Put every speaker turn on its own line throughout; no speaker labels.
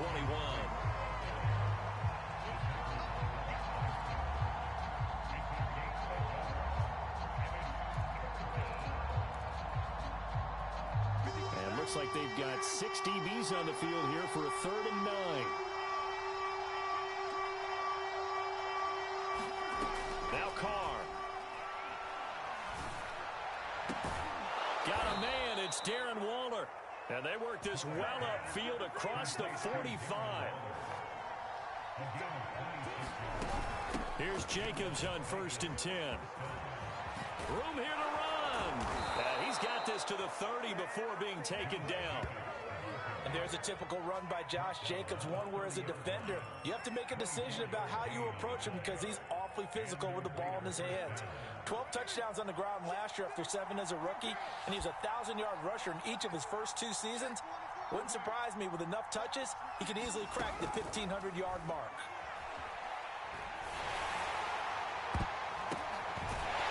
21.
And looks like they've got 6 DBs on the field here for a 3rd and 9. Now Carr.
Got a man. It's Darren Waller. And they work this well upfield across the 45. Here's Jacobs on 1st and 10. Room here to run. He's got this to the 30 before being taken down.
And there's a typical run by Josh Jacobs, one where as a defender, you have to make a decision about how you approach him because he's awfully physical with the ball in his hands. 12 touchdowns on the ground last year after 7 as a rookie, and he's a 1,000-yard rusher in each of his first 2 seasons. Wouldn't surprise me with enough touches, he could easily crack the 1,500-yard mark.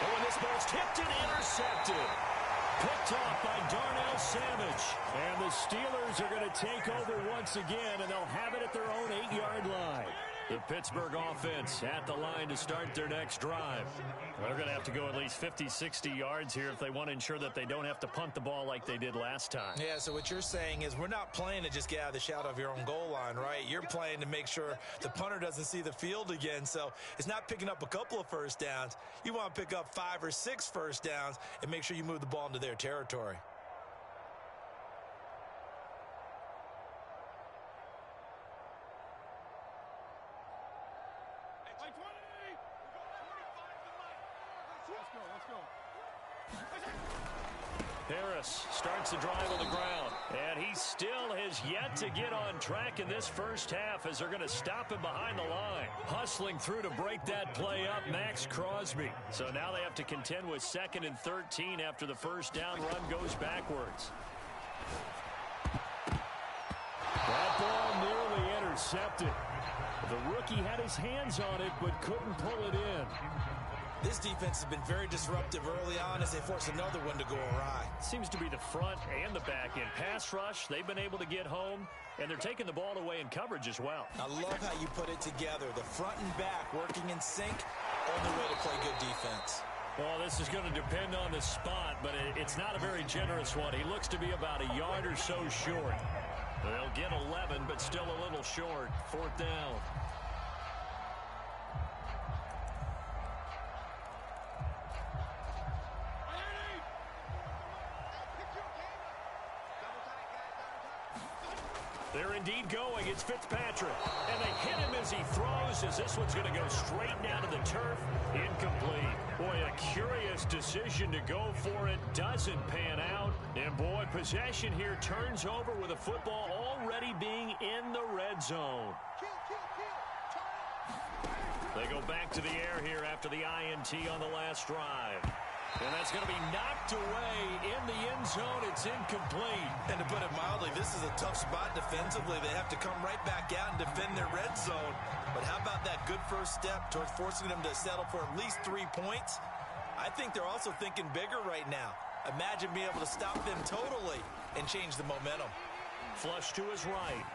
And when this ball's tipped and intercepted. Picked off by Darnell Savage. And the Steelers are going to take over once again, and they'll have it at their own 8-yard line. The Pittsburgh offense at the line to start their next drive. They're going to have to go at least 50, 60 yards here if they want to ensure that they don't have to punt the ball like they did last time.
Yeah, so what you're saying is we're not playing to just get out of the shadow of your own goal line, right? You're playing to make sure the punter doesn't see the field again. So it's not picking up a couple of first downs. You want to pick up 5 or 6 first downs and make sure you move the ball into their territory.
Harris starts the drive on the ground, and he still has yet to get on track in this first half as they're going to stop him behind the line. Hustling through to break that play up, Max Crosby. So now they have to contend with 2nd and 13 after the first down run goes backwards. That ball nearly intercepted. The rookie had his hands on it but couldn't pull it in.
This defense has been very disruptive early on as they force another one to go awry.
Seems to be the front and the back end. Pass rush, they've been able to get home, and they're taking the ball away in coverage as well.
I love how you put it together. The front and back working in sync, only way to play good defense.
Well, this is going to depend on the spot, but it's not a very generous one. He looks to be about a yard or so short. They'll get 11, but still a little short. 4th down. They're indeed going. It's Fitzpatrick. And they hit him as he throws, as this one's going to go straight down to the turf. Incomplete. Boy, a curious decision to go for it. Doesn't pan out. And boy, possession here turns over with a football already being in the red zone. They go back to the air here after the INT on the last drive. And that's going to be knocked away in the end zone. It's incomplete.
And to put it mildly, this is a tough spot defensively. They have to come right back out and defend their red zone. But how about that good first step towards forcing them to settle for at least 3 points? I think they're also thinking bigger right now. Imagine being able to stop them totally and change the momentum.
Flush to his right.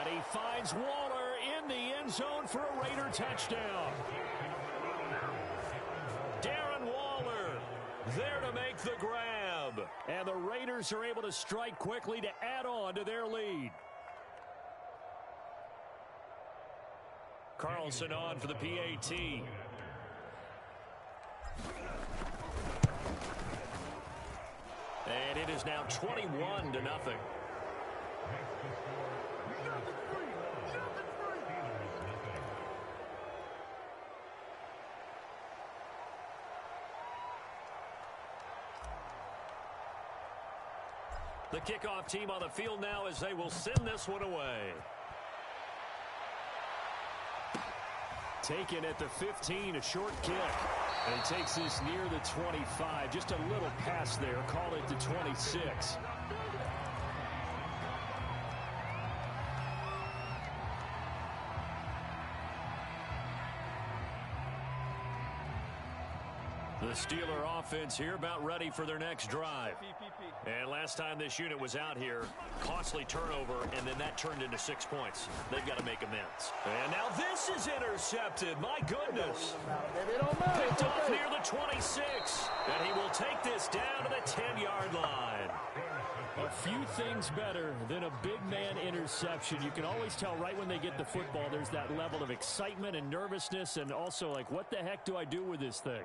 And he finds Waller in the end zone for a Raider touchdown. Darren Waller there to make the grab. And the Raiders are able to strike quickly to add on to their lead. Carlson on for the PAT. And it is now 21-0. The kickoff team on the field now as they will send this one away. Taken at the 15, a short kick. And he takes this near the 25. Just a little pass there. Call it the 26. The Steeler offense here about ready for their next drive. And last time this unit was out here, costly turnover, and then that turned into 6 points. They've got to make amends. And now this is intercepted. My goodness. Picked off near the 26. And he will take this down to the 10-yard line.
A few things better than a big man interception. You can always tell right when they get the football, there's that level of excitement and nervousness, and also like, what the heck do I do with this thing?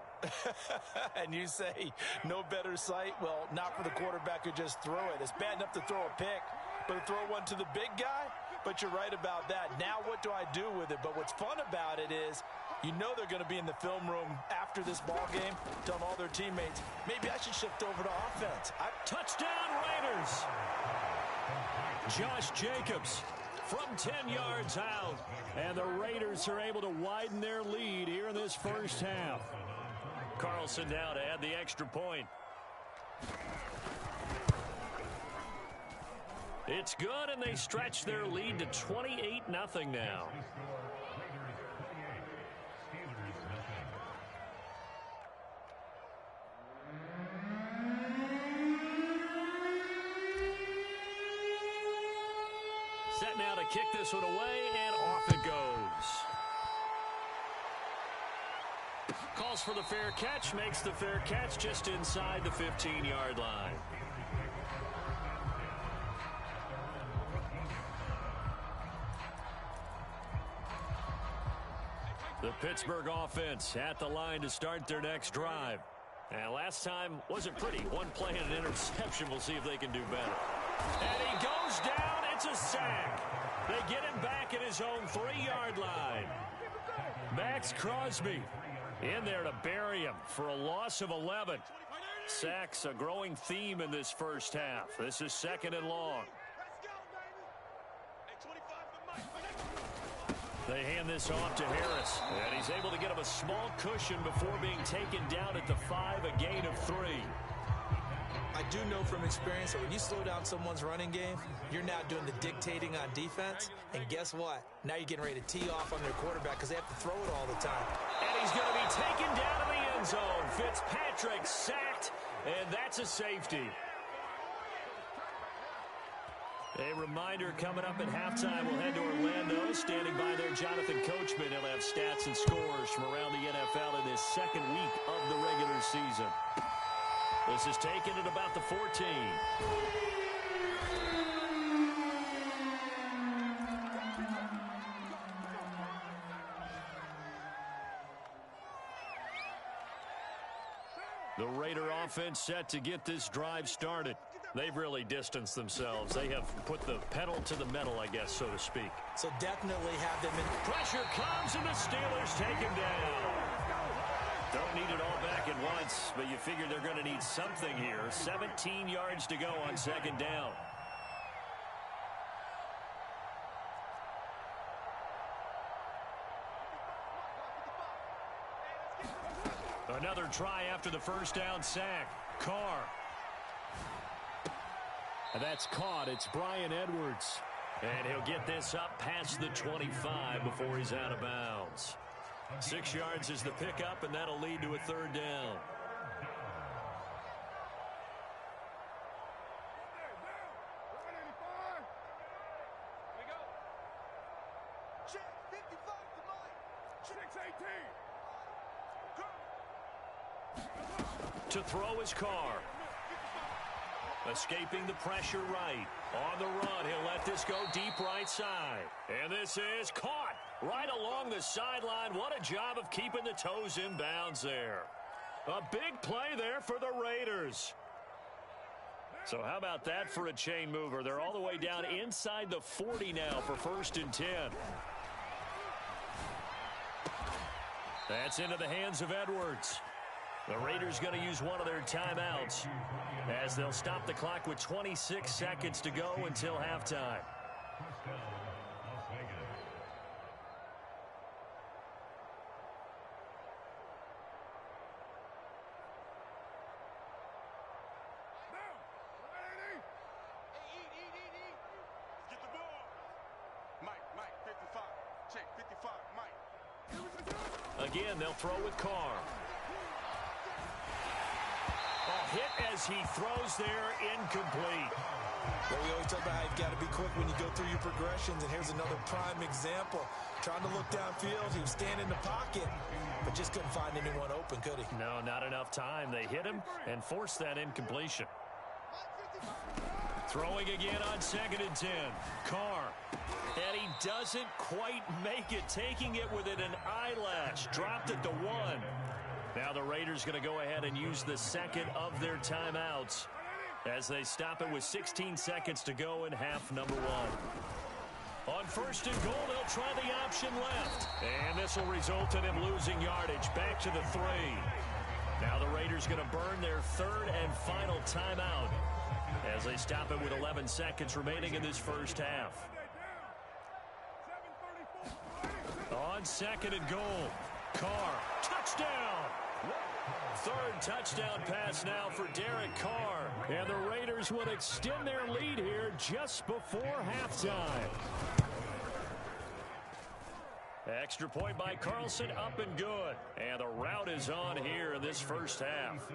And you say no better sight? Well, not for the quarterback who just threw it. It's bad enough to throw a pick, but to throw one to the big guy? But you're right about that. Now what do I do with it? But what's fun about it is you know they're going to be in the film room after this ball game telling all their teammates, maybe I should shift over to offense.
Touchdown Raiders! Josh Jacobs from 10 yards out.
And the Raiders are able to widen their lead here in this first half.
Carlson now to add the extra point. It's good, and they stretch their lead to 28-0 now. Set now to kick this one away, and off it goes. Calls for the fair catch, makes the fair catch just inside the 15-yard line. The Pittsburgh offense at the line to start their next drive. And last time wasn't pretty. One play and an interception. We'll see if they can do better. And he goes down. It's a sack. They get him back at his own 3-yard line. Max Crosby in there to bury him for a loss of 11. Sacks a growing theme in this first half. This is 2nd and long. They hand this off to Harris, and he's able to get him a small cushion before being taken down at the 5, a gain of 3.
I do know from experience that when you slow down someone's running game, you're now doing the dictating on defense, and guess what? Now you're getting ready to tee off on their quarterback because they have to throw it all the time.
And he's going to be taken down to the end zone. Fitzpatrick sacked, and that's a safety. A reminder coming up at halftime, we'll head to Orlando. Standing by there, Jonathan Coachman. He'll have stats and scores from around the NFL in his 2nd week of the regular season. This is taken at about the 14. The Raider offense set to get this drive started. They've really distanced themselves. They have put the pedal to the metal, I guess, so to speak.
So definitely have them in.
Pressure comes, and the Steelers take him down. Don't need it all back at once, but you figure they're going to need something here. 17 yards to go on 2nd down. Another try after the first down sack. Carr.
And that's caught. It's Brian Edwards.
And he'll get this up past the 25 before he's out of bounds. 6 yards is the pickup, and that'll lead to a 3rd down. To throw his Carr. Escaping the pressure right. On the run, he'll let this go deep right side. And this is caught right along the sideline. What a job of keeping the toes in bounds there. A big play there for the Raiders. So how about that for a chain mover? They're all the way down inside the 40 now for 1st and 10. That's into the hands of Edwards. The Raiders going to use one of their timeouts as they'll stop the clock with 26 seconds to go until halftime. Again, they'll throw with Carr. hit as he throws there, incomplete.
Well, we always talk about how you've got to be quick when you go through your progressions, and here's another prime example. Trying to look downfield, he was standing in the pocket, but just couldn't find anyone open, could he?
No, not enough time. They hit him and forced that incompletion. Throwing again on 2nd and 10. Carr. And he doesn't quite make it, taking it within an eyelash. Dropped it to 1. Now the Raiders going to go ahead and use the second of their timeouts as they stop it with 16 seconds to go in half number 1. On 1st and goal, they'll try the option left. And this will result in him losing yardage back to the 3. Now the Raiders going to burn their 3rd and final timeout as they stop it with 11 seconds remaining in this first half. On 2nd and goal, Carr, touchdown! 3rd touchdown pass now for Derek Carr. And the Raiders would extend their lead here just before halftime. Extra point by Carlson, up and good. And the route is on here in this first half.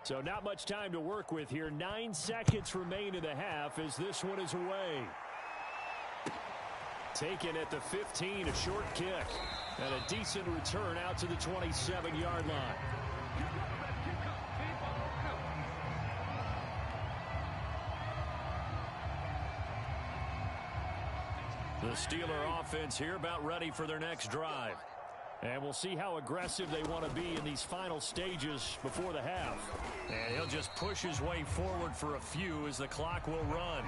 So not much time to work with here. 9 seconds remain in the half as this one is away. Taken at the 15, a short kick. And a decent return out to the 27-yard line. The Steeler offense here about ready for their next drive. And we'll see how aggressive they want to be in these final stages before the half. And he'll just push his way forward for a few as the clock will run.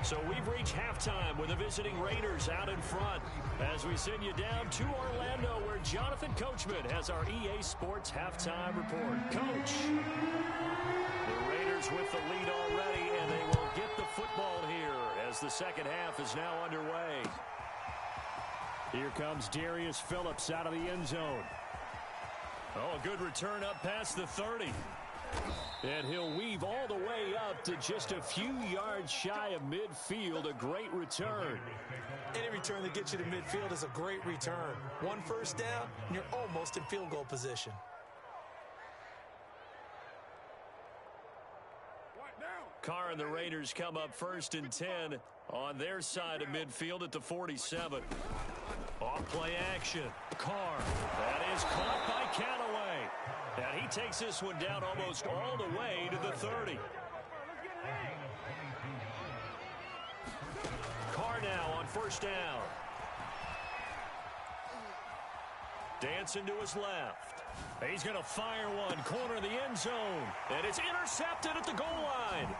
So we've reached halftime with the visiting Raiders out in front as we send you down to Orlando where Jonathan Coachman has our EA Sports halftime report. Coach, the Raiders with the lead already, and they will get the football here as the second half is now underway. Here comes Darius Phillips out of the end zone. Oh, a good return up past the 30. And he'll weave all the way up to just a few yards shy of midfield. A great return.
Any return that gets you to midfield is a great return. 1 first down, and you're almost in field goal position.
Carr and the Raiders come up 1st and 10 on their side of midfield at the 47. Off play action. Carr. That is caught by Callaway. And he takes this one down almost all the way to the 30. Carr now on 1st down. Dancing to his left. He's going to fire one. Corner of the end zone. And it's intercepted at the goal line.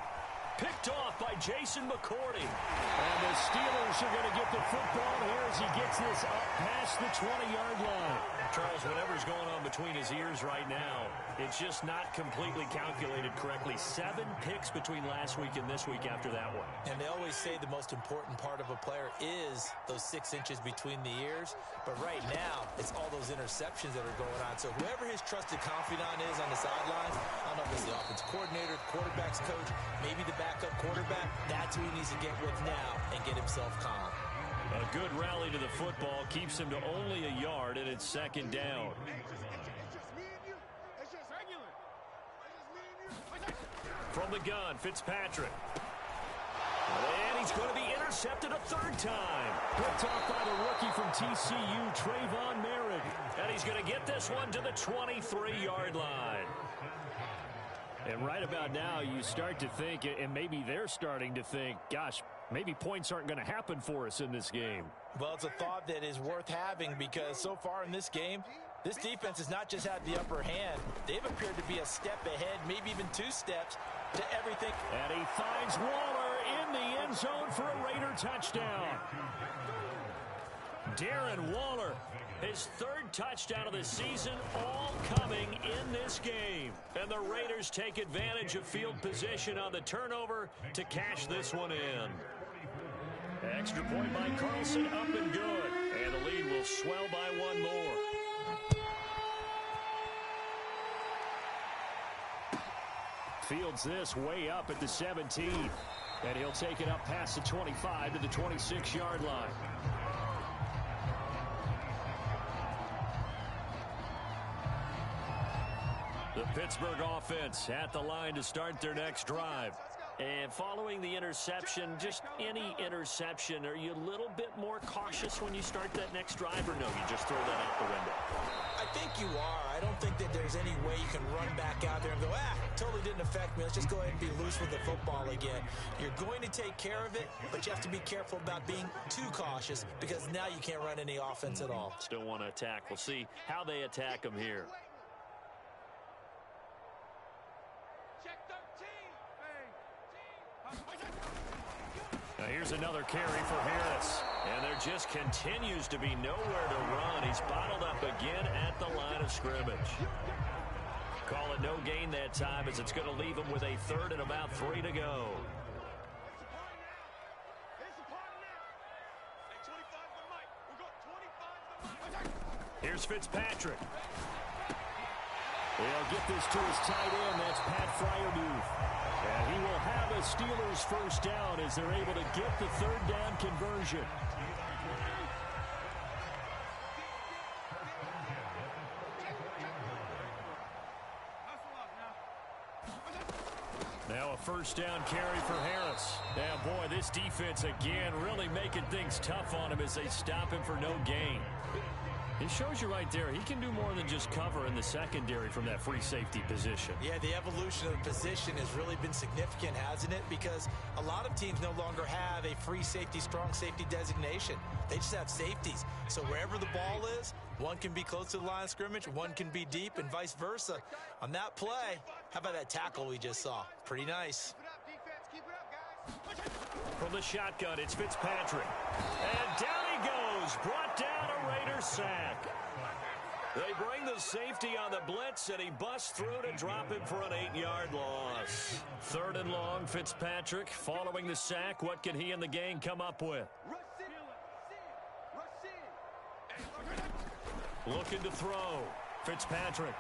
Picked off by Jason McCourty. And the Steelers are going to get the football here as he gets this up past the 20-yard line. Charles, whatever's going on between his ears right now, it's just not completely calculated correctly. 7 picks between last week and this week after that one.
And they always say the most important part of a player is those 6 inches between the ears. But right now, it's all those interceptions that are going on. So whoever his trusted confidant is on the sidelines, I don't know if it's the offensive coordinator, quarterback's coach, maybe the backup quarterback, that's who he needs to get with now and get himself calm.
A good rally to the football keeps him to only a yard, and it's 2nd down. From the gun, Fitzpatrick. And he's going to be intercepted a 3rd time. Picked off by the rookie from TCU, Trayvon Merritt. And he's going to get this one to the 23-yard line. And right about now, you start to think, and maybe they're starting to think, gosh, maybe points aren't going to happen for us in this game.
Well, it's a thought that is worth having because so far in this game, this defense has not just had the upper hand. They've appeared to be a step ahead, maybe even 2 steps to everything.
And he finds Waller in the end zone for a Raider touchdown. Darren Waller, his 3rd touchdown of the season, all coming in this game. And the Raiders take advantage of field position on the turnover to cash this one in. Extra point by Carlson, up and good. And the lead will swell by 1 more. Fields this way up at the 17. And he'll take it up past the 25 to the 26-yard line. The Pittsburgh offense at the line to start their next drive.
And following the interception, just any interception, are you a little bit more cautious when you start that next drive, or no, you just throw that out the window?
I think you are. I don't think that there's any way you can run back out there and go, totally didn't affect me. Let's just go ahead and be loose with the football again. You're going to take care of it, but you have to be careful about being too cautious because now you can't run any offense at all.
Still want to attack. We'll see how they attack them here.
Now here's another carry for Harris.
And there just continues to be nowhere to run. He's bottled up again at the line of scrimmage. Call it no gain that time as it's going to leave him with a third and about 3 to go.
Here's Fitzpatrick. They'll get this to his tight end. That's Pat Fryermuth. And he will have a Steelers first down as they're able to get the third down conversion. Now a first down carry for Harris. Now, boy, this defense again really making things tough on him as they stop him for no gain. It shows you right there, he can do more than just cover in the secondary from that free safety position.
Yeah, the evolution of the position has really been significant, hasn't it? Because a lot of teams no longer have a free safety, strong safety designation. They just have safeties. So wherever the ball is, one can be close to the line of scrimmage, one can be deep, and vice versa. On that play, how about that tackle we just saw? Pretty nice.
From the shotgun, it's Fitzpatrick. And down he goes. Brought down a Raider sack. They bring the safety on the blitz, and he busts through to drop him for an 8-yard loss.
Third and long, Fitzpatrick following the sack. What can he and the gang come up with? Looking to throw. Fitzpatrick.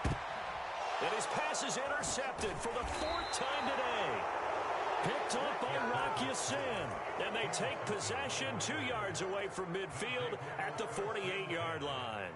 And his pass is intercepted for the 4th time today. Picked up by Rock Ya-Sin. And they take possession 2 yards away from midfield at the 48-yard line.